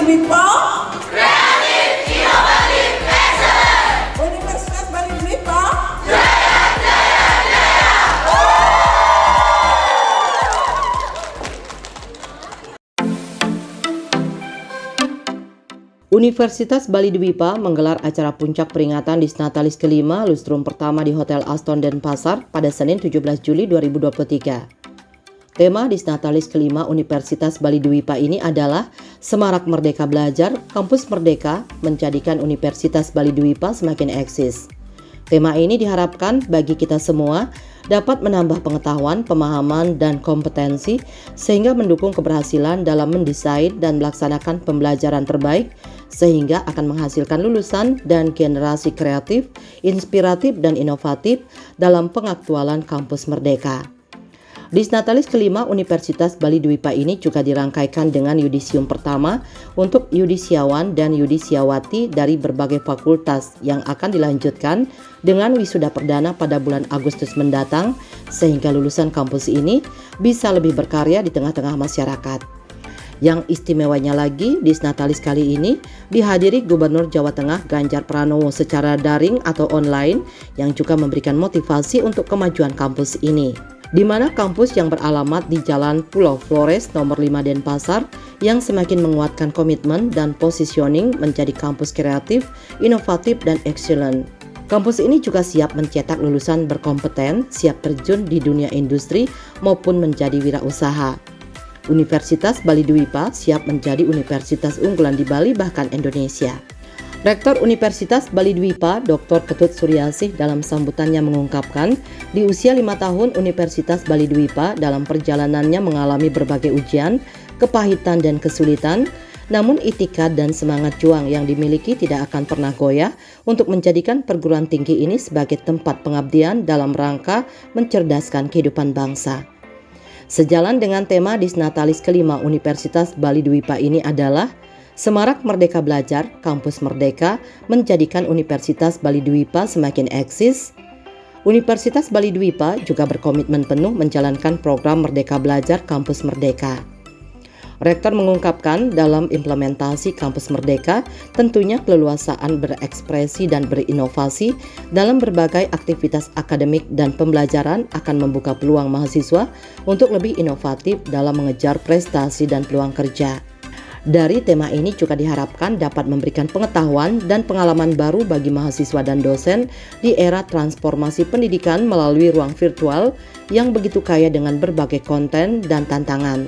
Dwipa. Kreatif, inovatif, excellent. Universitas Bali Dwipa. Jaya, jaya, jaya. Universitas Bali Dwipa menggelar acara puncak peringatan Disnatalis kelima lustrum pertama di Hotel Aston Denpasar pada Senin 17 Juli 2023. Tema Disnatalis kelima Universitas Bali Dwipa ini adalah Semarak Merdeka Belajar, Kampus Merdeka menjadikan Universitas Bali Dwipa semakin eksis. Tema ini diharapkan bagi kita semua dapat menambah pengetahuan, pemahaman, dan kompetensi sehingga mendukung keberhasilan dalam mendesain dan melaksanakan pembelajaran terbaik sehingga akan menghasilkan lulusan dan generasi kreatif, inspiratif, dan inovatif dalam pengaktualan kampus merdeka. Disnatalis kelima Universitas Bali Dwipa ini juga dirangkaikan dengan yudisium pertama untuk yudisiawan dan yudisiawati dari berbagai fakultas yang akan dilanjutkan dengan wisuda perdana pada bulan Agustus mendatang sehingga lulusan kampus ini bisa lebih berkarya di tengah-tengah masyarakat. Yang istimewanya lagi, Disnatalis kali ini dihadiri Gubernur Jawa Tengah Ganjar Pranowo secara daring atau online yang juga memberikan motivasi untuk kemajuan kampus ini. Di mana kampus yang beralamat di Jalan Pulau Flores nomor 5 Denpasar yang semakin menguatkan komitmen dan positioning menjadi kampus kreatif, inovatif, dan excellent. Kampus ini juga siap mencetak lulusan berkompeten, siap terjun di dunia industri maupun menjadi wirausaha. Universitas Bali Dwipa siap menjadi universitas unggulan di Bali bahkan Indonesia. Rektor Universitas Bali Dwipa, Dr. Ketut Suryasih dalam sambutannya mengungkapkan, di usia 5 tahun Universitas Bali Dwipa dalam perjalanannya mengalami berbagai ujian, kepahitan dan kesulitan, namun itikad dan semangat juang yang dimiliki tidak akan pernah goyah untuk menjadikan perguruan tinggi ini sebagai tempat pengabdian dalam rangka mencerdaskan kehidupan bangsa. Sejalan dengan tema Disnatalis kelima Universitas Bali Dwipa ini adalah Semarak Merdeka Belajar, Kampus Merdeka menjadikan Universitas Bali Dwipa semakin eksis. Universitas Bali Dwipa juga berkomitmen penuh menjalankan program Merdeka Belajar Kampus Merdeka. Rektor mengungkapkan dalam implementasi Kampus Merdeka tentunya keleluasaan berekspresi dan berinovasi dalam berbagai aktivitas akademik dan pembelajaran akan membuka peluang mahasiswa untuk lebih inovatif dalam mengejar prestasi dan peluang kerja. Dari tema ini juga diharapkan dapat memberikan pengetahuan dan pengalaman baru bagi mahasiswa dan dosen di era transformasi pendidikan melalui ruang virtual yang begitu kaya dengan berbagai konten dan tantangan.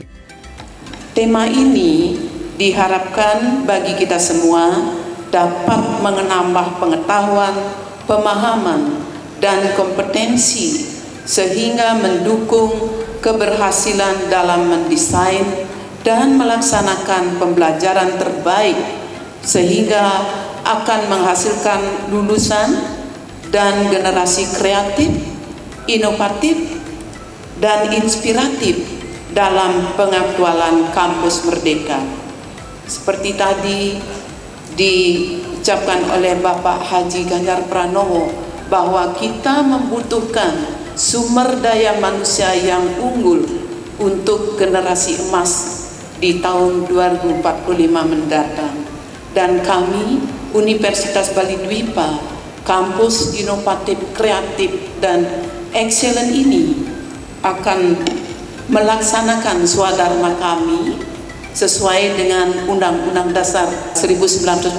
Tema ini diharapkan bagi kita semua dapat menambah pengetahuan, pemahaman, dan kompetensi sehingga mendukung keberhasilan dalam mendesain dan melaksanakan pembelajaran terbaik sehingga akan menghasilkan lulusan dan generasi kreatif, inovatif, dan inspiratif dalam pengaktualan kampus merdeka. Seperti tadi diucapkan oleh Bapak Haji Ganjar Pranowo bahwa kita membutuhkan sumber daya manusia yang unggul untuk generasi emas di tahun 2045 mendatang. Dan kami, Universitas Bali Dwipa, kampus inovatif, kreatif, dan excellent ini akan melaksanakan swadharma kami sesuai dengan Undang-Undang Dasar 1945,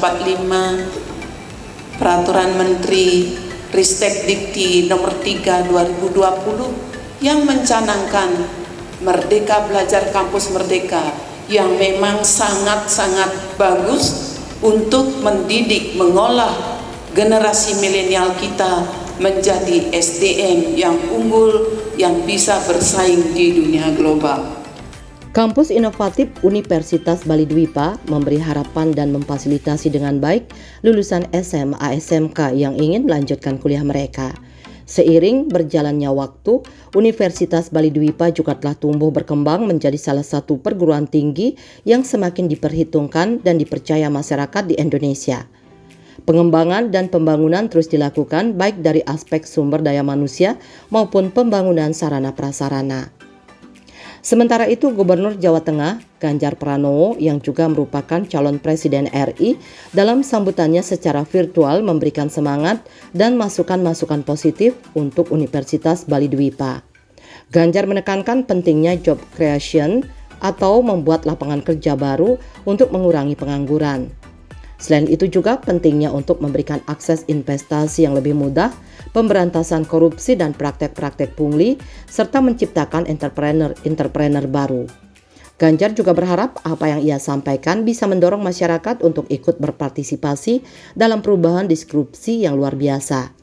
Peraturan Menteri Ristek Dikti Nomor 3 2020 yang mencanangkan Merdeka Belajar Kampus Merdeka yang memang sangat-sangat bagus untuk mendidik, mengolah generasi milenial kita menjadi SDM yang unggul yang bisa bersaing di dunia global. Kampus inovatif Universitas Bali Dwipa memberi harapan dan memfasilitasi dengan baik lulusan SMA, SMK yang ingin melanjutkan kuliah mereka. Seiring berjalannya waktu, Universitas Bali Dwipa juga telah tumbuh berkembang menjadi salah satu perguruan tinggi yang semakin diperhitungkan dan dipercaya masyarakat di Indonesia. Pengembangan dan pembangunan terus dilakukan baik dari aspek sumber daya manusia maupun pembangunan sarana prasarana. Sementara itu, Gubernur Jawa Tengah, Ganjar Pranowo, yang juga merupakan calon Presiden RI, dalam sambutannya secara virtual memberikan semangat dan masukan-masukan positif untuk Universitas Bali Dwipa. Ganjar menekankan pentingnya job creation atau membuat lapangan kerja baru untuk mengurangi pengangguran. Selain itu juga pentingnya untuk memberikan akses investasi yang lebih mudah, pemberantasan korupsi dan praktek-praktek pungli, serta menciptakan entrepreneur baru. Ganjar juga berharap apa yang ia sampaikan bisa mendorong masyarakat untuk ikut berpartisipasi dalam perubahan disrupsi yang luar biasa.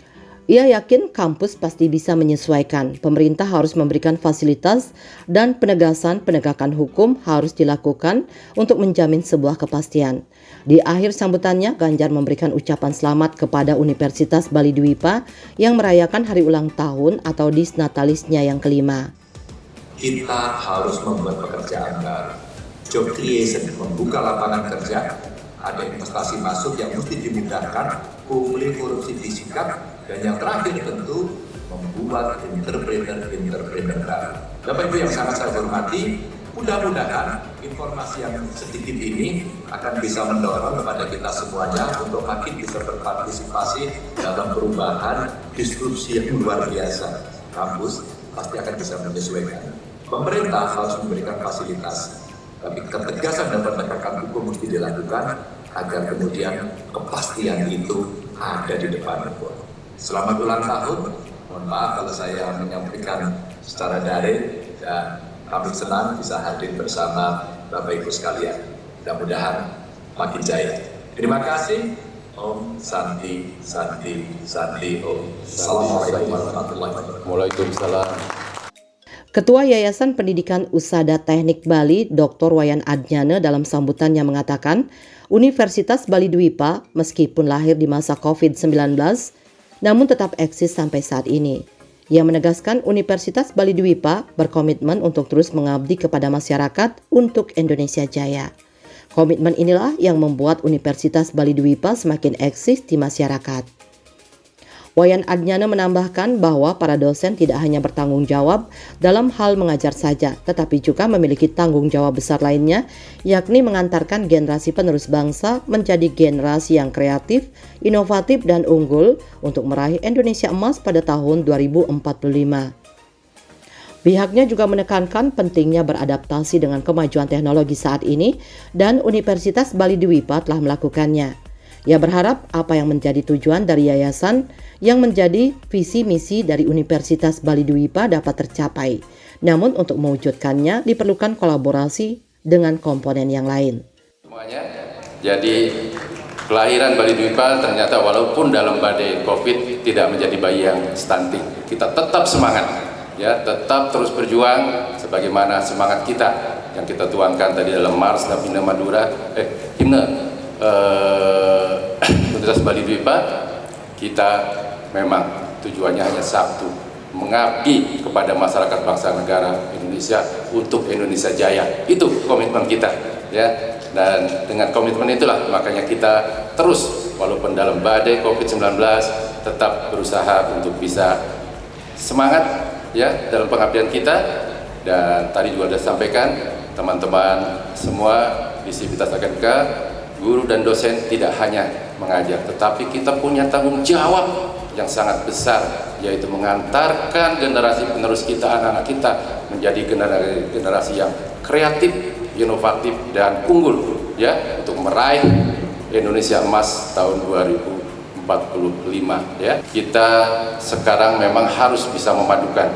Ia yakin kampus pasti bisa menyesuaikan. Pemerintah harus memberikan fasilitas dan penegakan hukum harus dilakukan untuk menjamin sebuah kepastian. Di akhir sambutannya, Ganjar memberikan ucapan selamat kepada Universitas Bali Dwipa yang merayakan hari ulang tahun atau disnatalisnya yang kelima. Kita harus membuat pekerjaan baru, job creation, membuka lapangan kerja, ada investasi masuk yang mesti dimudahkan, pungli korupsi disikat, dan yang terakhir tentu membuat entrepreneur baru. Bapak Ibu yang sangat saya hormati, mudah-mudahan informasi yang sedikit ini akan bisa mendorong kepada kita semuanya untuk makin bisa berpartisipasi dalam perubahan disrupsi yang luar biasa. Kampus pasti akan bisa menyesuaikan. Pemerintah harus memberikan fasilitas, tapi ketegasan dan penegakan hukum mesti dilakukan agar kemudian kepastian itu ada di depan. Selamat ulang tahun. Mohon maaf kalau saya menyampaikan secara daring dan kami senang bisa hadir bersama Bapak Ibu sekalian. Mudah-mudahan makin jaya. Terima kasih. Om Santi Santi Santi Om. Assalamualaikum warahmatullahi wabarakatuh. Waalaikumsalam. Ketua Yayasan Pendidikan Usada Teknik Bali, Dr. Wayan Adnyana dalam sambutannya mengatakan, Universitas Bali Dwipa meskipun lahir di masa COVID-19, namun tetap eksis sampai saat ini. Ia menegaskan Universitas Bali Dwipa berkomitmen untuk terus mengabdi kepada masyarakat untuk Indonesia Jaya. Komitmen inilah yang membuat Universitas Bali Dwipa semakin eksis di masyarakat. Wayan Adnyana menambahkan bahwa para dosen tidak hanya bertanggung jawab dalam hal mengajar saja, tetapi juga memiliki tanggung jawab besar lainnya, yakni mengantarkan generasi penerus bangsa menjadi generasi yang kreatif, inovatif, dan unggul untuk meraih Indonesia Emas pada tahun 2045. Pihaknya juga menekankan pentingnya beradaptasi dengan kemajuan teknologi saat ini dan Universitas Bali Dwipa telah melakukannya. Ia berharap apa yang menjadi tujuan dari yayasan yang menjadi visi misi dari Universitas Bali Dwipa dapat tercapai. Namun untuk mewujudkannya diperlukan kolaborasi dengan komponen yang lain. Semuanya, jadi kelahiran Bali Dwipa ternyata walaupun dalam badai COVID tidak menjadi bayi yang stunting. Kita tetap semangat, ya, tetap terus berjuang sebagaimana semangat kita yang kita tuangkan tadi dalam Mars dan himne Universitas Bali Dwipa. Kita memang tujuannya hanya satu, mengabdi kepada masyarakat bangsa negara Indonesia untuk Indonesia Jaya. Itu komitmen kita, ya. Dan dengan komitmen itulah makanya kita terus walaupun dalam badai COVID-19 tetap berusaha untuk bisa semangat, ya, dalam pengabdian kita. Dan tadi juga sudah sampaikan teman-teman semua di Sivitas Akademika, guru dan dosen tidak hanya mengajar, tetapi kita punya tanggung jawab yang sangat besar, yaitu mengantarkan generasi penerus kita, anak-anak kita menjadi generasi yang kreatif, inovatif, dan unggul, ya, untuk meraih Indonesia Emas tahun 2045. Ya, kita sekarang memang harus bisa memadukan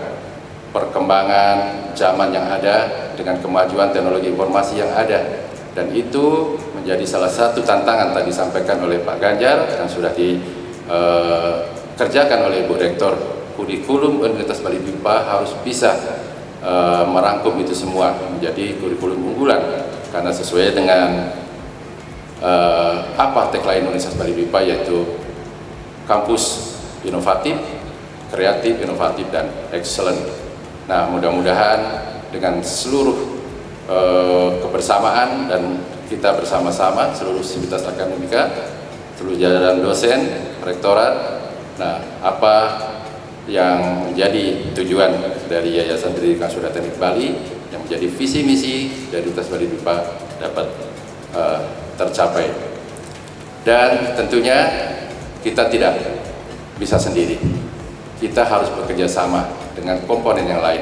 perkembangan zaman yang ada dengan kemajuan teknologi informasi yang ada. Dan itu menjadi salah satu tantangan tadi disampaikan oleh Pak Ganjar yang sudah dikerjakan oleh Ibu Rektor. Kurikulum Universitas Bali Dwipa harus bisa merangkum itu semua menjadi kurikulum unggulan, karena sesuai dengan apa tagline Universitas Bali Dwipa, yaitu kampus inovatif, kreatif, inovatif, dan excellent. Nah, mudah-mudahan dengan seluruh kebersamaan dan kita bersama-sama seluruh Sivitas Akademika, seluruh jajaran dosen, rektorat. Nah, apa yang menjadi tujuan dari Yayasan Pendidikan Usada Teknik Bali yang menjadi visi misi dari Universitas Bali Dwipa dapat tercapai. Dan tentunya kita tidak bisa sendiri, kita harus bekerja sama dengan komponen yang lain.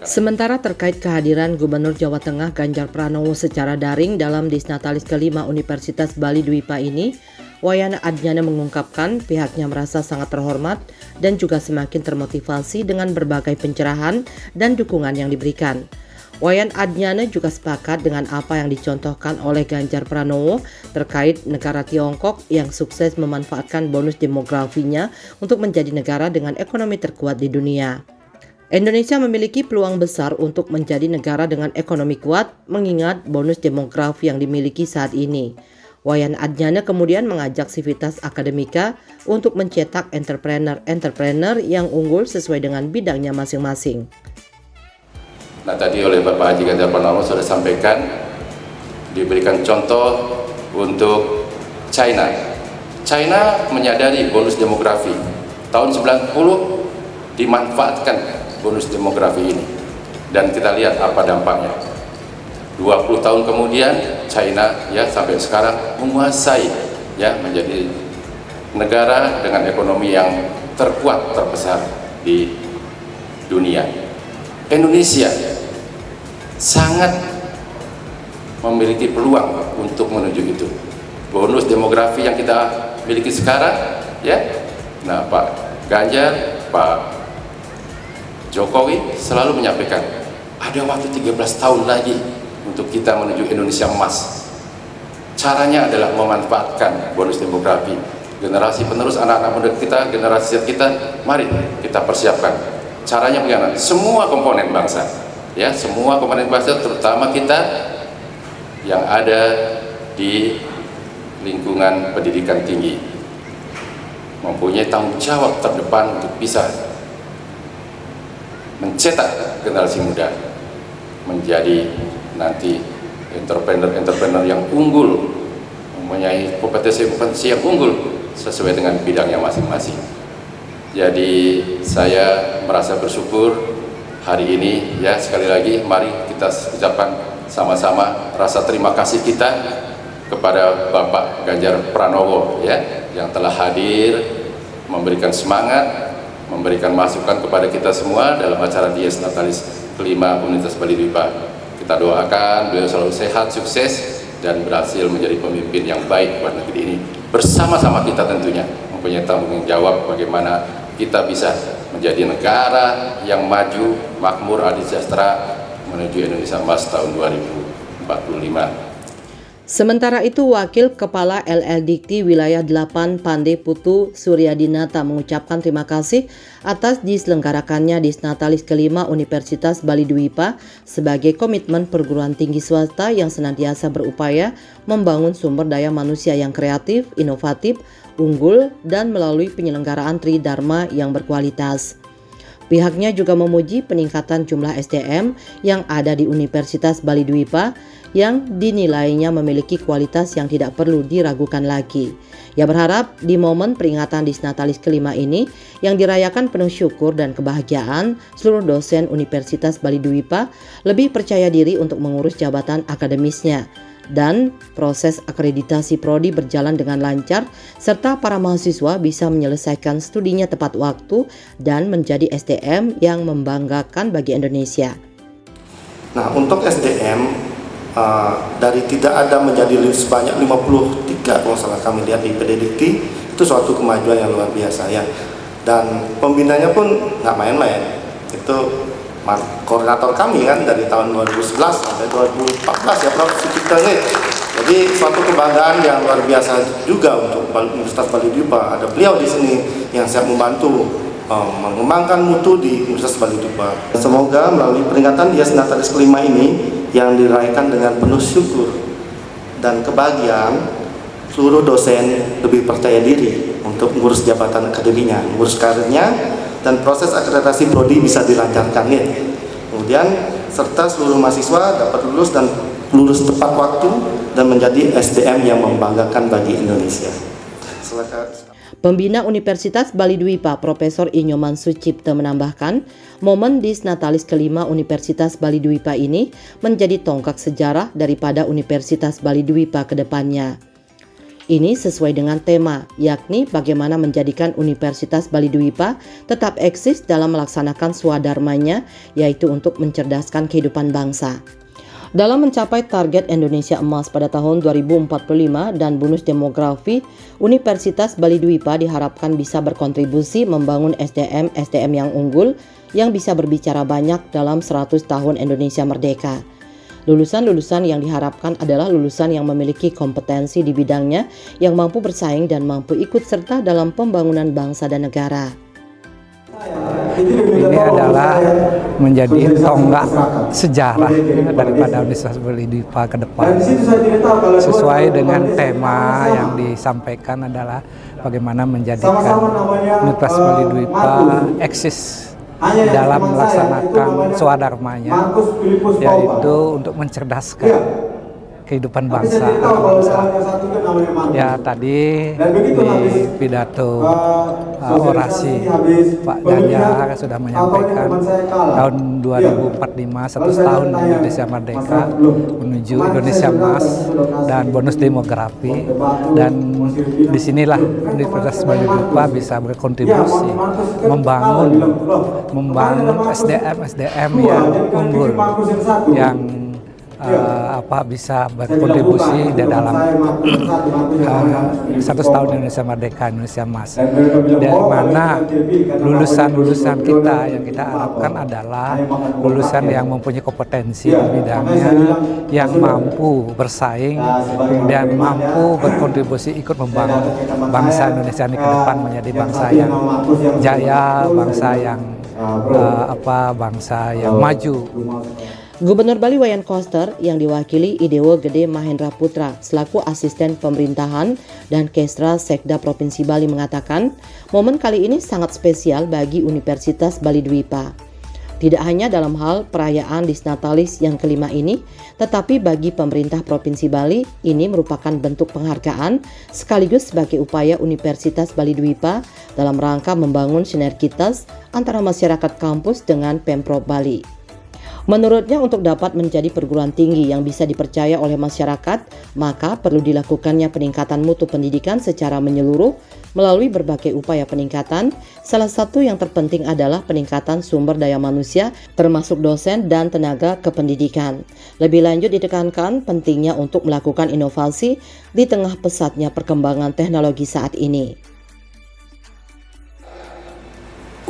Sementara terkait kehadiran Gubernur Jawa Tengah Ganjar Pranowo secara daring dalam Disnatalis kelima Universitas Bali Dwipa ini, Wayan Adnyana mengungkapkan pihaknya merasa sangat terhormat dan juga semakin termotivasi dengan berbagai pencerahan dan dukungan yang diberikan. Wayan Adnyana juga sepakat dengan apa yang dicontohkan oleh Ganjar Pranowo terkait negara Tiongkok yang sukses memanfaatkan bonus demografinya untuk menjadi negara dengan ekonomi terkuat di dunia. Indonesia memiliki peluang besar untuk menjadi negara dengan ekonomi kuat mengingat bonus demografi yang dimiliki saat ini. Wayan Adnyana kemudian mengajak Civitas Akademika untuk mencetak entrepreneur yang unggul sesuai dengan bidangnya masing-masing. Nah, tadi oleh Bapak Haji Ganjar Pranowo sudah sampaikan, diberikan contoh untuk China. China menyadari bonus demografi. Tahun 90 dimanfaatkan bonus demografi ini. Dan kita lihat apa dampaknya. 20 tahun kemudian China ya sampai sekarang menguasai ya menjadi negara dengan ekonomi yang terkuat terbesar di dunia. Indonesia sangat memiliki peluang untuk menuju itu. Bonus demografi yang kita miliki sekarang ya. Nah, Pak Ganjar, Pak Jokowi selalu menyampaikan ada waktu 13 tahun lagi untuk kita menuju Indonesia emas. Caranya adalah memanfaatkan bonus demografi. Generasi penerus anak-anak muda kita, generasi kita, mari kita persiapkan. Caranya bagaimana? Semua komponen bangsa, ya, semua komponen bangsa, terutama kita yang ada di lingkungan pendidikan tinggi, mempunyai tanggung jawab terdepan untuk bisa mencetak generasi muda menjadi nanti entrepreneur yang unggul, mempunyai kompetensi yang unggul sesuai dengan bidangnya masing-masing. Jadi saya merasa bersyukur hari ini ya, sekali lagi mari kita ucapkan sama-sama rasa terima kasih kita kepada Bapak Ganjar Pranowo ya yang telah hadir memberikan semangat, memberikan masukan kepada kita semua dalam acara Dies Natalis kelima Universitas Bali Dwipa. Kita doakan beliau selalu sehat, sukses dan berhasil menjadi pemimpin yang baik buat negeri ini. Bersama-sama kita tentunya mempunyai tanggung jawab bagaimana kita bisa menjadi negara yang maju, makmur, adil sejahtera menuju Indonesia Emas tahun 2045. Sementara itu, Wakil Kepala LL Dikti Wilayah 8 Pande Putu Suryadinata mengucapkan terima kasih atas diselenggarakannya Disnatalis kelima Universitas Bali Dwipa sebagai komitmen perguruan tinggi swasta yang senantiasa berupaya membangun sumber daya manusia yang kreatif, inovatif, unggul, dan melalui penyelenggaraan Tridharma yang berkualitas. Pihaknya juga memuji peningkatan jumlah SDM yang ada di Universitas Bali Dwipa yang dinilainya memiliki kualitas yang tidak perlu diragukan lagi. Ia berharap di momen peringatan Disnatalis kelima ini yang dirayakan penuh syukur dan kebahagiaan, seluruh dosen Universitas Bali Dwipa lebih percaya diri untuk mengurus jabatan akademisnya dan proses akreditasi prodi berjalan dengan lancar serta para mahasiswa bisa menyelesaikan studinya tepat waktu dan menjadi SDM yang membanggakan bagi Indonesia. Nah, untuk SDM dari tidak ada menjadi sebanyak 53 kalau salah kami lihat di PD Dikti, itu suatu kemajuan yang luar biasa ya. Dan pembinanya pun nggak main-main. Itu koordinator kami kan dari tahun 2011 sampai 2014 ya Prof. Sucipta nih. Jadi suatu kebanggaan yang luar biasa juga untuk Universitas Bali Dwipa. Ada beliau di sini yang siap membantu mengembangkan mutu di Universitas Bali Dwipa. Semoga melalui peringatan Dies Natalis kelima ini yang dirayakan dengan penuh syukur dan kebahagiaan, seluruh dosen lebih percaya diri untuk mengurus jabatan akademinya, mengurus karirnya, dan proses akreditasi prodi bisa dilancarkan ya. Kemudian serta seluruh mahasiswa dapat lulus tepat waktu dan menjadi SDM yang membanggakan bagi Indonesia. Pembina Universitas Bali Dwipa, Profesor Inyoman Sucipto menambahkan, momen Disnatalis kelima Universitas Bali Dwipa ini menjadi tonggak sejarah daripada Universitas Bali Dwipa ke depannya. Ini sesuai dengan tema, yakni bagaimana menjadikan Universitas Bali Dwipa tetap eksis dalam melaksanakan swadharmanya, yaitu untuk mencerdaskan kehidupan bangsa. Dalam mencapai target Indonesia Emas pada tahun 2045 dan bonus demografi, Universitas Bali Dwipa diharapkan bisa berkontribusi membangun SDM yang unggul yang bisa berbicara banyak dalam 100 tahun Indonesia merdeka. Lulusan-lulusan yang diharapkan adalah lulusan yang memiliki kompetensi di bidangnya, yang mampu bersaing dan mampu ikut serta dalam pembangunan bangsa dan negara. Ini adalah menjadi tonggak sejarah daripada Universitas Bali Dwipa ke depan. Sesuai dengan tema yang disampaikan adalah bagaimana menjadikan Universitas Bali Dwipa eksis dalam melaksanakan swadharmanya, yaitu untuk mencerdaskan kehidupan bangsa. Ya, tadi di pidato orasi Pak Ganjar sudah menyampaikan tahun 2045 100 tahun Indonesia merdeka menuju Indonesia Emas dan bonus demografi, dan disinilah Universitas Bali Dwipa bisa berkontribusi membangun SDM yang unggul, yang bisa berkontribusi di dalam 100 tahun Indonesia merdeka, Indonesia Emas, dari mana lulusan-lulusan kita yang kita harapkan adalah lulusan yang mempunyai kompetensi di bidangnya, yang mampu bersaing dan mampu berkontribusi ikut membangun bangsa Indonesia ini ke depan menjadi bangsa yang jaya, bangsa yang maju. Gubernur Bali Wayan Koster yang diwakili Idewo Gede Mahendra Putra selaku asisten pemerintahan dan Kesra Sekda Provinsi Bali mengatakan, momen kali ini sangat spesial bagi Universitas Bali Dwipa. Tidak hanya dalam hal perayaan Disnatalis yang kelima ini, tetapi bagi pemerintah Provinsi Bali ini merupakan bentuk penghargaan sekaligus sebagai upaya Universitas Bali Dwipa dalam rangka membangun sinergitas antara masyarakat kampus dengan Pemprov Bali. Menurutnya, untuk dapat menjadi perguruan tinggi yang bisa dipercaya oleh masyarakat, maka perlu dilakukannya peningkatan mutu pendidikan secara menyeluruh melalui berbagai upaya peningkatan. Salah satu yang terpenting adalah peningkatan sumber daya manusia, termasuk dosen dan tenaga kependidikan. Lebih lanjut ditekankan pentingnya untuk melakukan inovasi di tengah pesatnya perkembangan teknologi saat ini.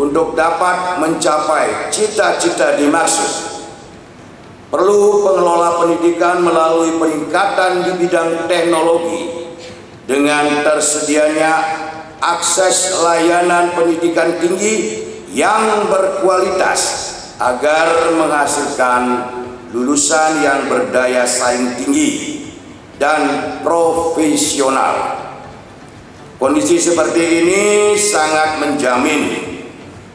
Untuk dapat mencapai cita-cita dimaksud, perlu pengelola pendidikan melalui peningkatan di bidang teknologi dengan tersedianya akses layanan pendidikan tinggi yang berkualitas agar menghasilkan lulusan yang berdaya saing tinggi dan profesional. Kondisi seperti ini sangat menjamin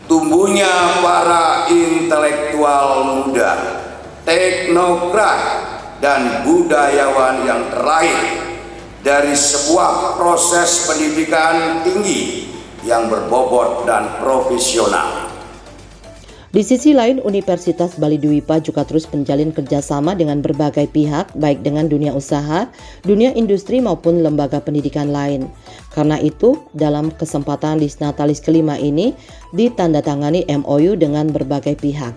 tumbuhnya para intelektual muda, teknokrat, dan budayawan yang terlahir dari sebuah proses pendidikan tinggi yang berbobot dan profesional. Di sisi lain, Universitas Bali Dwipa juga terus menjalin kerjasama dengan berbagai pihak, baik dengan dunia usaha, dunia industri maupun lembaga pendidikan lain. Karena itu, dalam kesempatan Disnatalis kelima ini ditandatangani MOU dengan berbagai pihak.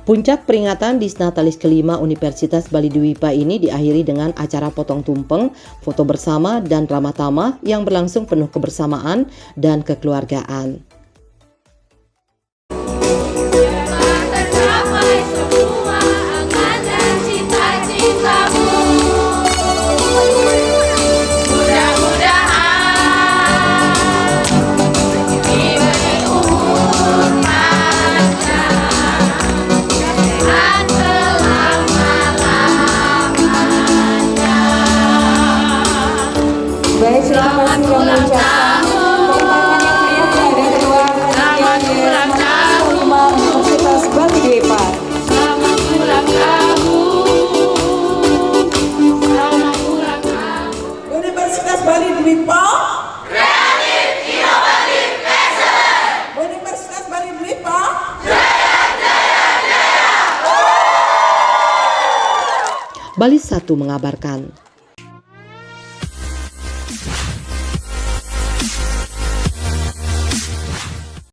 Puncak peringatan Disnatalis kelima Universitas Bali Dwipa ini diakhiri dengan acara potong tumpeng, foto bersama, dan ramah tamah yang berlangsung penuh kebersamaan dan kekeluargaan. Tercapai semua angan dan cita-citamu. Mudah-mudahan diberi umur panjang dan selama-lamanya. Bali 1 mengabarkan.